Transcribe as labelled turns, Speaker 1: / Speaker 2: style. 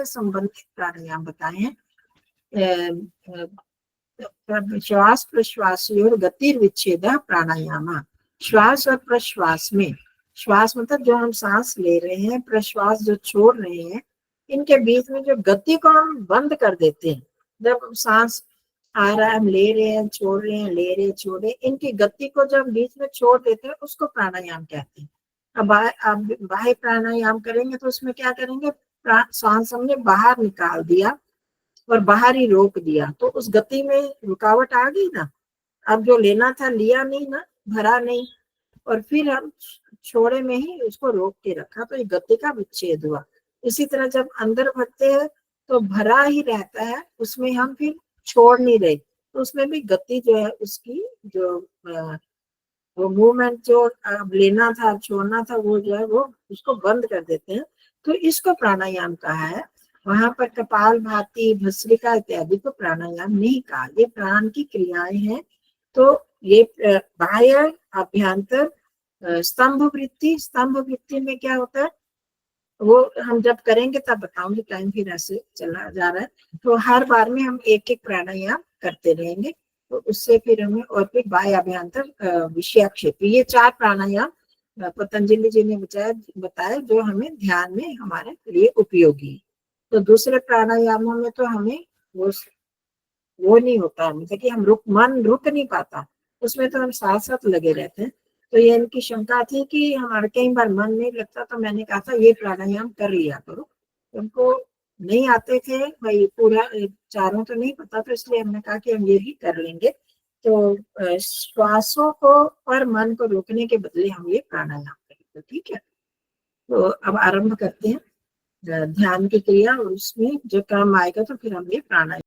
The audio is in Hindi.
Speaker 1: संबंधित प्राणायाम बताए हैं। श्वास प्रश्वासयोर गतिर्विच्छेद प्राणायाम। श्वास और प्रश्वास में, श्वास मतलब जो हम सांस ले रहे हैं, प्रश्वास जो छोड़ रहे हैं, इनके बीच में जो गति को हम बंद कर देते हैं। जब हम सांस आ रहा है, हम ले रहे हैं, छोड़ रहे हैं, ले रहे हैं, छोड़ रहे हैं, इनकी गति को जब बीच में छोड़ देते हैं उसको प्राणायाम कहते हैं। अब आप बाह्य प्राणायाम करेंगे तो उसमें क्या करेंगे, सांस हमने बाहर निकाल दिया और बाहर ही रोक दिया, तो उस गति में रुकावट आ गई ना। अब जो लेना था लिया नहीं ना, भरा नहीं, और फिर हम छोड़े में ही उसको रोक के रखा, तो ये गति का विच्छेद हुआ। इसी तरह जब अंदर भरते हैं तो भरा ही रहता है, उसमें हम फिर छोड़ नहीं रहे, तो उसमें भी गति जो है उसकी जो वो मूवमेंट जो लेना था छोड़ना था वो जो है वो उसको बंद कर देते हैं, तो इसको प्राणायाम कहा है। वहां पर कपाल भाती, भस्त्रिका इत्यादि को प्राणायाम नहीं कहा, ये प्राण की क्रियाएं हैं। तो ये बाह्य अभ्यंतर स्तंभ वृत्ति में क्या होता है वो हम जब करेंगे तब बताऊंगी, टाइम फिर ऐसे चला जा रहा है। तो हर बार में हम एक एक प्राणायाम करते रहेंगे, तो उससे फिर हमें, और फिर बाह्य अभ्यंतर विषयाक्षेप, ये 4 प्राणायाम पतंजलि जी ने बताया जो हमें ध्यान में हमारे लिए उपयोगी है। तो दूसरे प्राणायामों में तो हमें वो नहीं होता, मतलब कि हम मन रुक नहीं पाता, उसमें तो हम साथ साथ लगे रहते हैं। तो ये इनकी शंका थी कि हमारे कई बार मन नहीं लगता, तो मैंने कहा था ये प्राणायाम कर लिया करो। उनको नहीं आते थे भाई, पूरा चारों तो नहीं पता, तो इसलिए हमने कहा कि हम ये भी कर लेंगे। तो श्वासों को और मन को रोकने के बदले हम ये प्राणायाम करेंगे, ठीक है। तो अब आरंभ करते हैं ध्यान की क्रिया, और उसमें जो काम आएगा तो फिर हम ये प्राणायाम